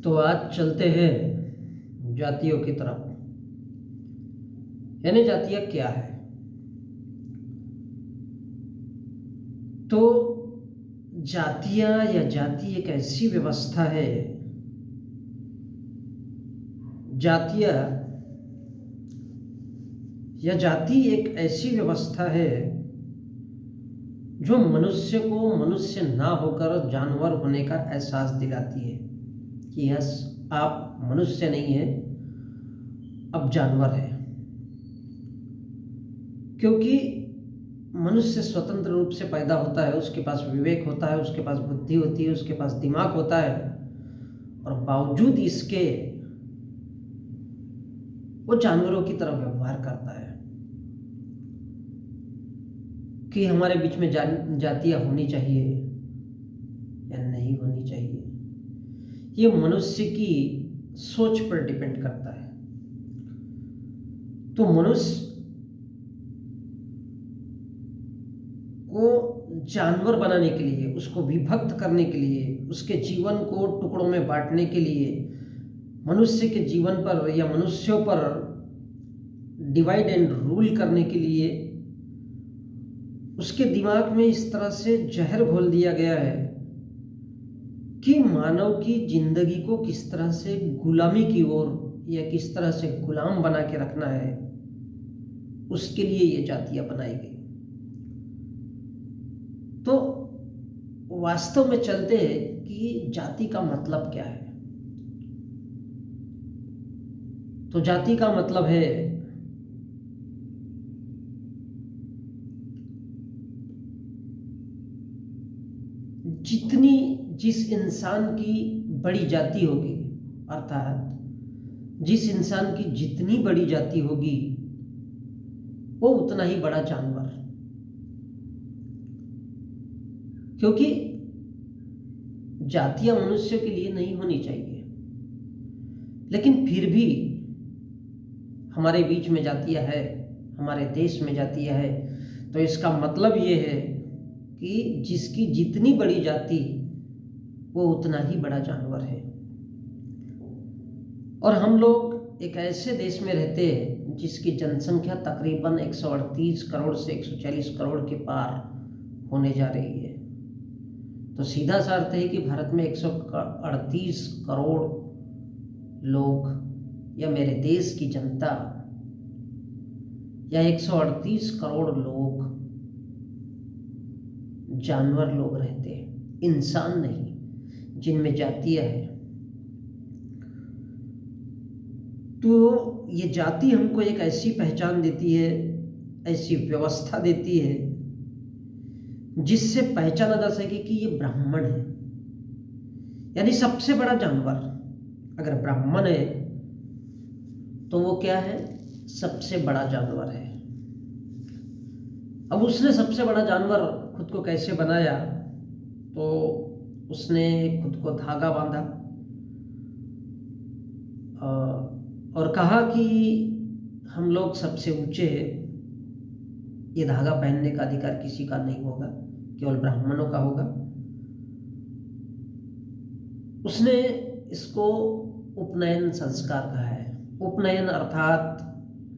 तो आज चलते हैं जातियों की तरफ। यानी जातियां क्या है? तो जातियां या जाति एक ऐसी व्यवस्था है, जातियां या जाति एक ऐसी व्यवस्था है जो मनुष्य को मनुष्य ना होकर जानवर होने का एहसास दिलाती है कि यस, आप मनुष्य नहीं हैं, अब जानवर है। क्योंकि मनुष्य स्वतंत्र रूप से पैदा होता है, उसके पास विवेक होता है, उसके पास बुद्धि होती है, उसके पास दिमाग होता है, और बावजूद इसके वो जानवरों की तरह व्यवहार करता है। कि हमारे बीच में जातियां होनी चाहिए या नहीं होनी चाहिए, ये मनुष्य की सोच पर डिपेंड करता है। तो मनुष्य को जानवर बनाने के लिए, उसको विभक्त करने के लिए, उसके जीवन को टुकड़ों में बांटने के लिए, मनुष्य के जीवन पर या मनुष्यों पर डिवाइड एंड रूल करने के लिए उसके दिमाग में इस तरह से जहर घोल दिया गया है कि मानव की जिंदगी को किस तरह से गुलामी की ओर या किस तरह से गुलाम बना के रखना है, उसके लिए ये जातियां बनाई गई। तो वास्तव में चलते हैं कि जाति का मतलब क्या है। तो जाति का मतलब है जिस इंसान की बड़ी जाति होगी, अर्थात जिस इंसान की जितनी बड़ी जाति होगी वो उतना ही बड़ा जानवर। क्योंकि जातियां मनुष्य के लिए नहीं होनी चाहिए, लेकिन फिर भी हमारे बीच में जातियां है, हमारे देश में जातियां है। तो इसका मतलब ये है कि जिसकी जितनी बड़ी जाति वो उतना ही बड़ा जानवर है। और हम लोग एक ऐसे देश में रहते हैं जिसकी जनसंख्या तकरीबन 138 करोड़ से 140 करोड़ के पार होने जा रही है। तो सीधा सा अर्थ है कि भारत में 138 करोड़ लोग या मेरे देश की जनता या 138 करोड़ लोग जानवर लोग रहते हैं, इंसान नहीं, जिनमें जातियां हैं। तो ये जाति हमको एक ऐसी पहचान देती है, ऐसी व्यवस्था देती है जिससे पहचाना जा सके कि ये ब्राह्मण है। यानी सबसे बड़ा जानवर अगर ब्राह्मण है तो वो क्या है? सबसे बड़ा जानवर है। अब उसने सबसे बड़ा जानवर खुद को कैसे बनाया? तो उसने खुद को धागा बांधा और कहा कि हम लोग सबसे ऊंचे हैं, ये धागा पहनने का अधिकार किसी का नहीं होगा, केवल ब्राह्मणों का होगा। उसने इसको उपनयन संस्कार कहा है। उपनयन अर्थात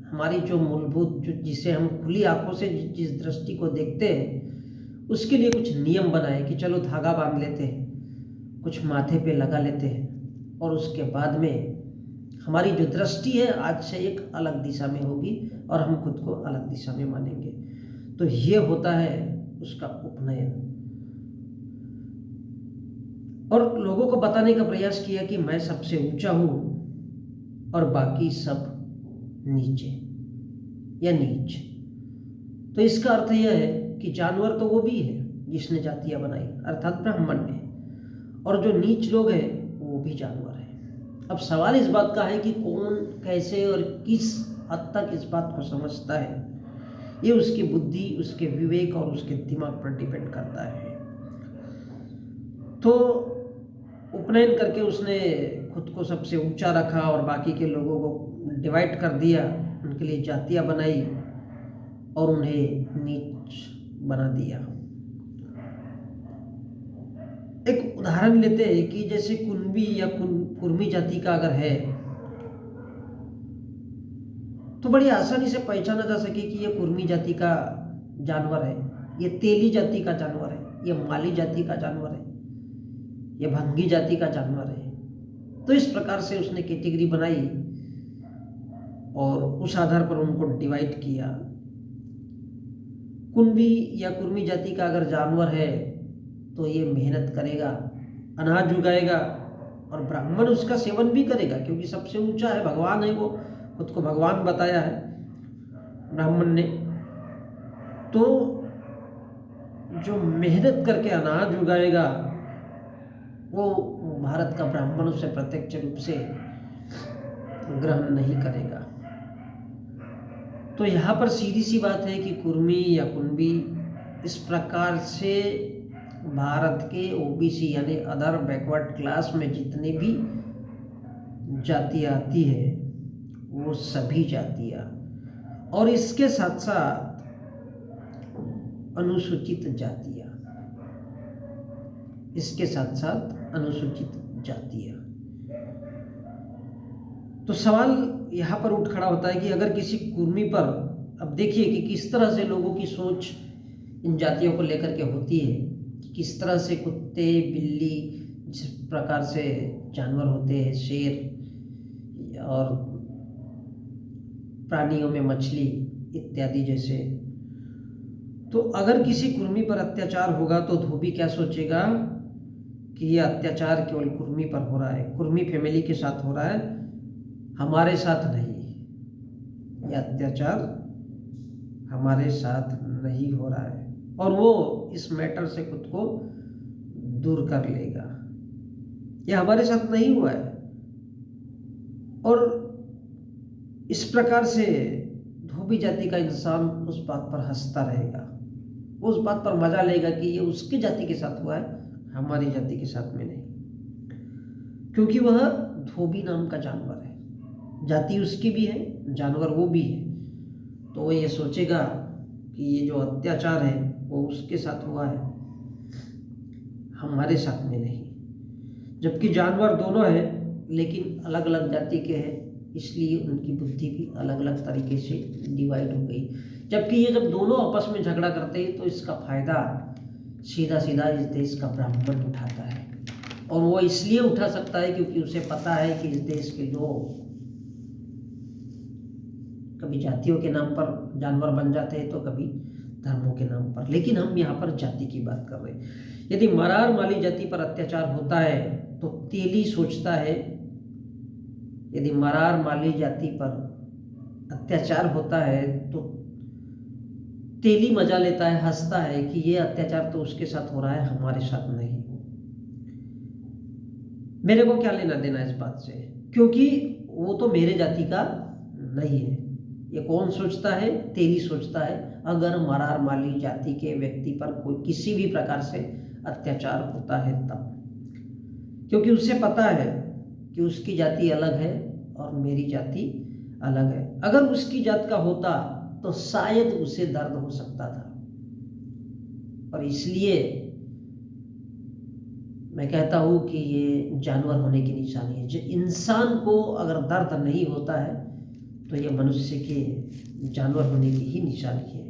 हमारी जो मूलभूत, जो जिसे हम खुली आंखों से जिस दृष्टि को देखते हैं, उसके लिए कुछ नियम बनाए कि चलो धागा बांध लेते हैं, कुछ माथे पे लगा लेते हैं, और उसके बाद में हमारी जो दृष्टि है आज से एक अलग दिशा में होगी और हम खुद को अलग दिशा में मानेंगे। तो ये होता है उसका उपनयन। और लोगों को बताने का प्रयास किया कि मैं सबसे ऊंचा हूं और बाकी सब नीचे या नीच। तो इसका अर्थ यह है कि जानवर तो वो भी है जिसने जातियां बनाई, अर्थात ब्राह्मण ने, और जो नीच लोग हैं वो भी जानवर है। अब सवाल इस बात का है कि कौन, कैसे और किस हद तक इस बात को समझता है, ये उसकी बुद्धि, उसके विवेक और उसके दिमाग पर डिपेंड करता है। तो उपनयन करके उसने खुद को सबसे ऊंचा रखा और बाकी के लोगों को डिवाइड कर दिया, उनके लिए जातियां बनाई और उन्हें नीच बना दिया। एक उदाहरण लेते हैं कि जैसे कुणबी या कुर्मी जाति का अगर है तो बड़ी आसानी से पहचाना जा सके कि ये कुर्मी जाति का जानवर है, ये तेली जाति का जानवर है, ये माली जाति का जानवर है, ये भंगी जाति का जानवर है। तो इस प्रकार से उसने कैटेगरी बनाई और उस आधार पर उनको डिवाइड किया। कुणबी या कुर्मी जाति का अगर जानवर है तो ये मेहनत करेगा, अनाज उगाएगा और ब्राह्मण उसका सेवन भी करेगा, क्योंकि सबसे ऊंचा है, भगवान है, वो खुद को भगवान बताया है ब्राह्मण ने। तो जो मेहनत करके अनाज उगाएगा वो भारत का ब्राह्मण उसे प्रत्यक्ष रूप से ग्रहण नहीं करेगा। तो यहाँ पर सीधी सी बात है कि कुर्मी या कुणबी इस प्रकार से भारत के ओबीसी यानी अदर बैकवर्ड क्लास में जितने भी जातियाँ आती है वो सभी जातियाँ, और इसके साथ साथ अनुसूचित जातियाँ, इसके साथ साथ अनुसूचित जातियाँ। तो सवाल यहाँ पर उठ खड़ा होता है कि अगर किसी कुर्मी पर, अब देखिए कि किस तरह से लोगों की सोच इन जातियों को लेकर के होती है, किस तरह से कुत्ते बिल्ली जिस प्रकार से जानवर होते हैं, शेर और प्राणियों में मछली इत्यादि जैसे। तो अगर किसी कुर्मी पर अत्याचार होगा तो धोबी क्या सोचेगा कि ये अत्याचार केवल कुर्मी पर हो रहा है, कुर्मी फैमिली के साथ हो रहा है, हमारे साथ नहीं, यह अत्याचार हमारे साथ नहीं हो रहा है, और वो इस मैटर से खुद को दूर कर लेगा, यह हमारे साथ नहीं हुआ है। और इस प्रकार से धोबी जाति का इंसान उस बात पर हंसता रहेगा, उस बात पर मजा लेगा कि ये उसकी जाति के साथ हुआ है, हमारी जाति के साथ में नहीं, क्योंकि वह धोबी नाम का जानवर है, जाति उसकी भी है, जानवर वो भी है। तो वो ये सोचेगा कि ये जो अत्याचार है वो उसके साथ हुआ है, हमारे साथ में नहीं। जबकि जानवर दोनों है लेकिन अलग अलग जाति के हैं, इसलिए उनकी बुद्धि भी अलग अलग तरीके से डिवाइड हो गई। जबकि ये जब दोनों आपस में झगड़ा करते हैं तो इसका फायदा सीधा सीधा इस देश का ब्राह्मण उठाता है, और वो इसलिए उठा सकता है क्योंकि उसे पता है कि इस देश के लोग कभी जातियों के नाम पर जानवर बन जाते हैं तो कभी धर्मों के नाम पर। लेकिन हम यहाँ पर जाति की बात कर रहे हैं। यदि मरार माली जाति पर अत्याचार होता है तो तेली सोचता है, यदि मरार माली जाति पर अत्याचार होता है तो तेली मजा लेता है, हंसता है कि ये अत्याचार तो उसके साथ हो रहा है, हमारे साथ नहीं, मेरे को क्या लेना देना इस बात से, क्योंकि वो तो मेरे जाति का नहीं है। ये कौन सोचता है? तेली सोचता है। अगर मरार माली जाति के व्यक्ति पर कोई किसी भी प्रकार से अत्याचार होता है तब, क्योंकि उसे पता है कि उसकी जाति अलग है और मेरी जाति अलग है। अगर उसकी जात का होता तो शायद उसे दर्द हो सकता था, और इसलिए मैं कहता हूँ कि ये जानवर होने की निशानी है। जो इंसान को अगर दर्द नहीं होता है तो ये मनुष्य के जानवर होने की ही निशानी है,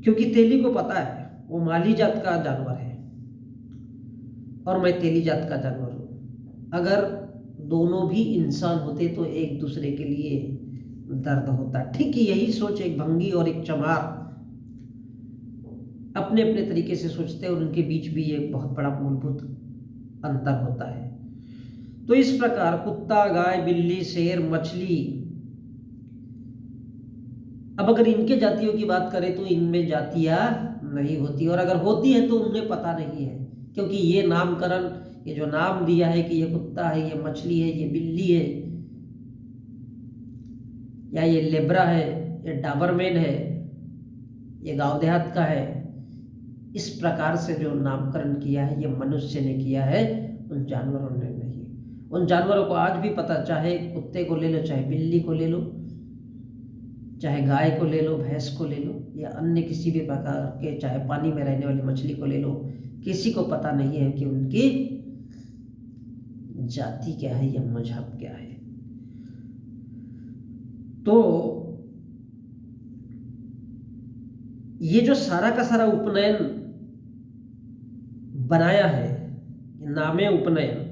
क्योंकि तेली को पता है वो माली जात का जानवर है और मैं तेली जात का जानवर हूँ। अगर दोनों भी इंसान होते तो एक दूसरे के लिए दर्द होता। ठीक यही सोच एक भंगी और एक चमार अपने अपने तरीके से सोचते हैं, और उनके बीच भी एक बहुत बड़ा मूलभूत अंतर होता है। तो इस प्रकार कुत्ता, गाय, बिल्ली, शेर, मछली, अब अगर इनके जातियों की बात करें तो इनमें जातियां नहीं होती, और अगर होती है तो उन्हें पता नहीं है, क्योंकि ये नामकरण, ये जो नाम दिया है कि ये कुत्ता है, ये मछली है, ये बिल्ली है, या ये लेब्रा है, ये डाबरमैन है, ये गांव देहात का है, इस प्रकार से जो नामकरण किया है ये मनुष्य ने किया है, उन जानवरों ने नहीं। उन जानवरों को आज भी पता, चाहे कुत्ते को ले लो, चाहे बिल्ली को ले लो, चाहे गाय को ले लो, भैंस को ले लो, या अन्य किसी भी प्रकार के, चाहे पानी में रहने वाली मछली को ले लो, किसी को पता नहीं है कि उनकी जाति क्या है या मजहब क्या है। तो ये जो सारा का सारा उपनयन बनाया है, नामे उपनयन,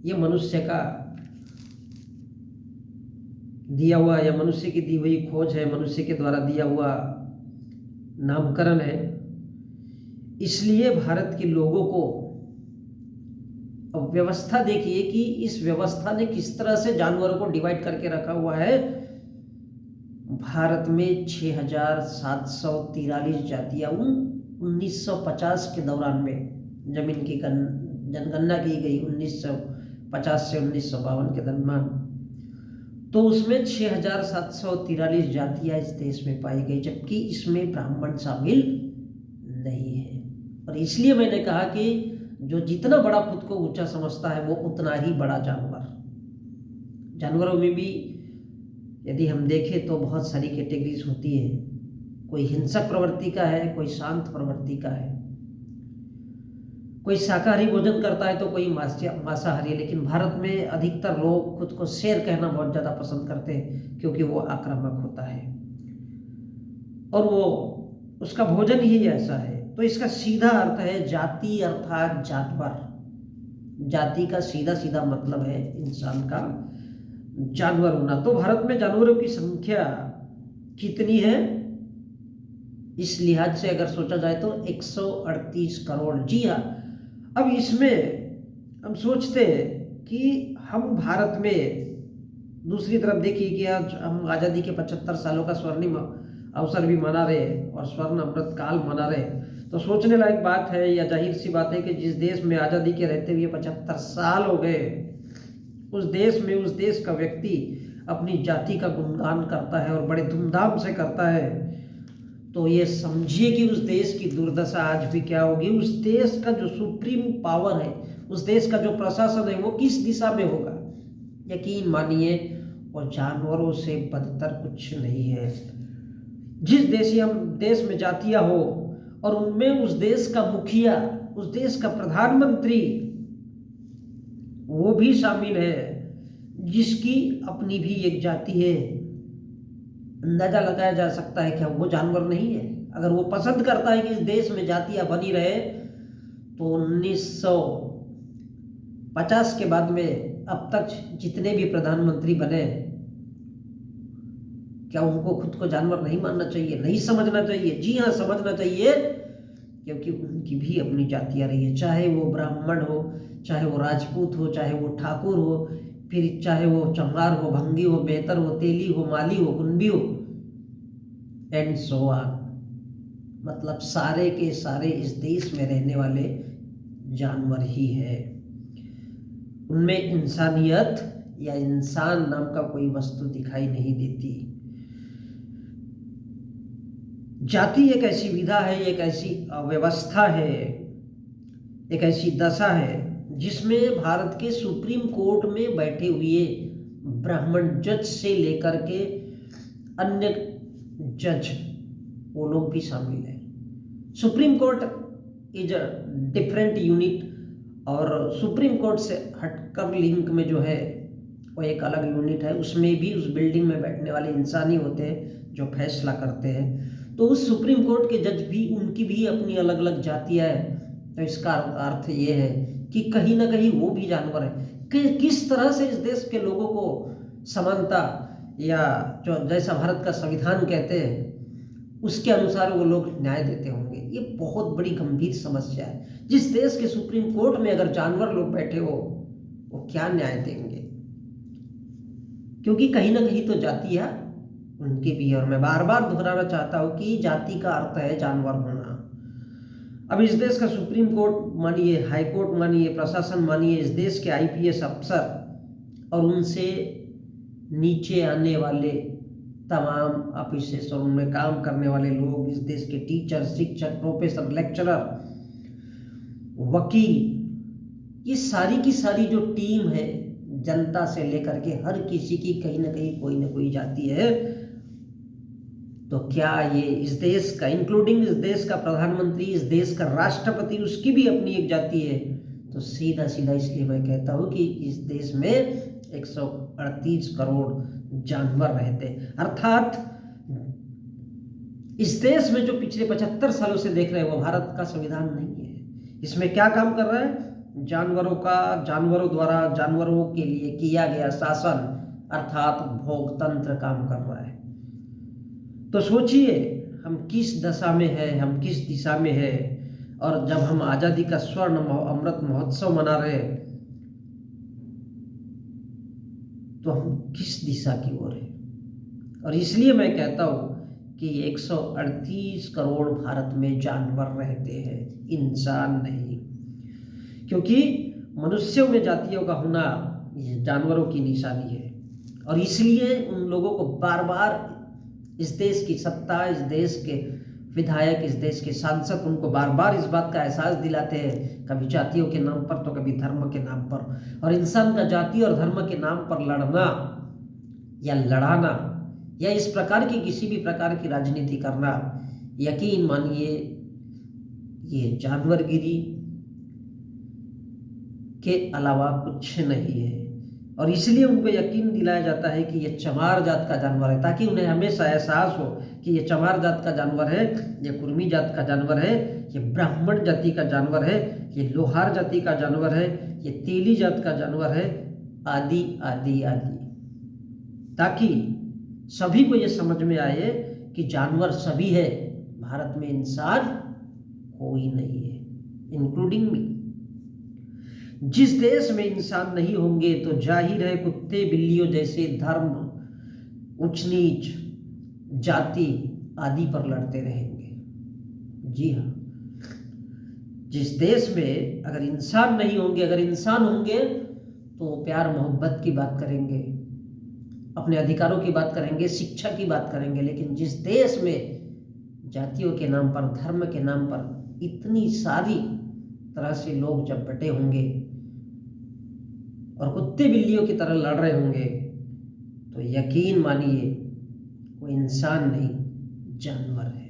ये मनुष्य का दिया हुआ या मनुष्य की दी हुई खोज है, मनुष्य के द्वारा दिया हुआ नामकरण है। इसलिए भारत के लोगों को, अब व्यवस्था देखिए कि इस व्यवस्था ने किस तरह से जानवरों को डिवाइड करके रखा हुआ है। भारत में 6743 जातियां 1950 के दौरान में जमीन की जनगणना की गई, 1950 से 1952 के दरमियान। तो उसमें 6743 जातियां इस देश में पाई गई, जबकि इसमें ब्राह्मण शामिल नहीं है। और इसलिए मैंने कहा कि जो जितना बड़ा खुद को ऊंचा समझता है वो उतना ही बड़ा जानवर। जानवरों में भी यदि हम देखें तो बहुत सारी कैटेगरीज होती है। कोई हिंसक प्रवृत्ति का है, कोई शांत प्रवृत्ति का है, कोई शाकाहारी भोजन करता है तो कोई मांसाहारी है। लेकिन भारत में अधिकतर लोग खुद को शेर कहना बहुत ज़्यादा पसंद करते हैं, क्योंकि वो आक्रामक होता है और वो उसका भोजन ही ऐसा है। तो इसका सीधा अर्थ है जाति अर्थात जानवर। जाति का सीधा सीधा मतलब है इंसान का जानवर होना। तो भारत में जानवरों की संख्या कितनी है इस लिहाज से अगर सोचा जाए तो 138 करोड़। जी हाँ। अब इसमें हम सोचते हैं कि हम भारत में, दूसरी तरफ देखिए कि आज हम आज़ादी के 75 सालों का स्वर्णिम अवसर भी मना रहे हैं और स्वर्ण अमृत काल मना रहे हैं। तो सोचने लायक बात है या जाहिर सी बात है कि जिस देश में आज़ादी के रहते हुए 75 साल हो गए, उस देश में उस देश का व्यक्ति अपनी जाति का गुणगान करता है और बड़े धूमधाम से करता है, तो ये समझिए कि उस देश की दुर्दशा आज भी क्या होगी। उस देश का जो सुप्रीम पावर है, उस देश का जो प्रशासन है, वो किस दिशा में होगा। यकीन मानिए वो जानवरों से बदतर कुछ नहीं है। जिस देश में जातियां हो और उनमें उस देश का मुखिया, उस देश का प्रधानमंत्री वो भी शामिल है, जिसकी अपनी भी एक जाति है, अंदाजा लगाया जा सकता है कि वो जानवर नहीं है। अगर वो पसंद करता है कि इस देश में जातियां बनी रहे, तो 1950 के बाद में अब तक जितने भी प्रधानमंत्री बने, क्या उनको खुद को जानवर नहीं मानना चाहिए, नहीं समझना चाहिए? जी हाँ, समझना चाहिए, क्योंकि उनकी भी अपनी जातियां रही है। चाहे वो ब्राह्मण हो, चाहे वो राजपूत हो, चाहे वो ठाकुर हो, फिर चाहे वो चमार हो, भंगी हो, बेहतर हो, तेली हो, माली हो, कुंभी हो, एंड सो ऑन। मतलब सारे के सारे इस देश में रहने वाले जानवर ही है। उनमें इंसानियत या इंसान नाम का कोई वस्तु दिखाई नहीं देती। जाति एक ऐसी विधा है, एक ऐसी व्यवस्था है, एक ऐसी दशा है जिसमें भारत के सुप्रीम कोर्ट में बैठे हुए ब्राह्मण जज से लेकर के अन्य जज वो लोग भी शामिल है। Supreme court is a different unit, और सुप्रीम कोर्ट से हटकर लिंक में जो है वो एक अलग यूनिट है। उसमें भी उस बिल्डिंग में बैठने वाले इंसान ही होते हैं जो फैसला करते हैं। तो उस सुप्रीम कोर्ट के जज भी, उनकी भी अपनी अलग अलग जातियाँ हैं। तो इसका अर्थ ये है कि कहीं ना कहीं वो भी जानवर है। कि किस तरह से इस देश के लोगों को समानता या जो जैसा भारत का संविधान कहते हैं उसके अनुसार वो लोग न्याय देते होंगे, ये बहुत बड़ी गंभीर समस्या है। जिस देश के सुप्रीम कोर्ट में अगर जानवर लोग बैठे हो, वो क्या न्याय देंगे? क्योंकि कहीं ना कहीं तो जातियाँ उनकी भी है। और मैं बार बार दोहराना चाहता हूँ कि जाति का अर्थ है जानवर होना। अब इस देश का सुप्रीम कोर्ट मानिए, हाई कोर्ट मानिए, प्रशासन मानिए, इस देश के आईपीएस अफसर और उनसे नीचे आने वाले तमाम ऑफिसर्स और उनमें काम करने वाले लोग, इस देश के टीचर, शिक्षक, प्रोफेसर, लेक्चरर, वकील, ये सारी की सारी जो टीम है, जनता से लेकर के हर किसी की कहीं ना कहीं कोई ना कोई जाति है। तो क्या ये इस देश का, इंक्लूडिंग इस देश का प्रधानमंत्री, इस देश का राष्ट्रपति, उसकी भी अपनी एक जाति है, तो सीधा सीधा इसलिए मैं कहता हूँ कि इस देश में 138 करोड़ जानवर रहते हैं। अर्थात इस देश में जो पिछले 75 सालों से देख रहे हैं वो भारत का संविधान नहीं है। इसमें क्या काम कर रहा है? जानवरों द्वारा जानवरों के लिए किया गया शासन अर्थात भोगतंत्र काम कर रहा है। तो सोचिए हम किस दशा में है, हम किस दिशा में है। और जब हम आजादी का स्वर्ण अमृत महोत्सव मना रहे हैं तो हम किस दिशा की ओर है। और इसलिए मैं कहता हूं कि 138 करोड़ भारत में जानवर रहते हैं, इंसान नहीं। क्योंकि मनुष्यों में जातियों का होना ये जानवरों की निशानी है। और इसलिए उन लोगों को बार बार इस देश की सत्ता, इस देश के विधायक, इस देश के सांसद उनको बार बार इस बात का एहसास दिलाते हैं, कभी जातियों के नाम पर तो कभी धर्म के नाम पर। और इंसान का जाति और धर्म के नाम पर लड़ना या लड़ाना या इस प्रकार की किसी भी प्रकार की राजनीति करना, यकीन मानिए ये जानवरगिरी के अलावा कुछ नहीं है। और इसलिए उनको यकीन दिलाया जाता है कि ये चमार जात का जानवर है, ताकि उन्हें हमेशा एहसास हो कि ये चमार जात का जानवर है, ये कुर्मी जात का जानवर है, ये ब्राह्मण जाति का जानवर है, ये लोहार जाति का जानवर है, ये तेली जात का जानवर है, आदि आदि आदि। ताकि सभी को ये समझ में आए कि जानवर सभी है, भारत में इंसान कोई नहीं है, इंक्लूडिंग मी। जिस देश में इंसान नहीं होंगे तो जाहिर है कुत्ते बिल्लियों जैसे धर्म, उच्च नीच, जाति आदि पर लड़ते रहेंगे। जी हाँ, जिस देश में अगर इंसान नहीं होंगे, अगर इंसान होंगे तो प्यार मोहब्बत की बात करेंगे, अपने अधिकारों की बात करेंगे, शिक्षा की बात करेंगे। लेकिन जिस देश में जातियों के नाम पर, धर्म के नाम पर इतनी सारी तरह से लोग जब बटे होंगे और कुत्ते बिल्लियों की तरह लड़ रहे होंगे तो यकीन मानिए वो इंसान नहीं, जानवर है।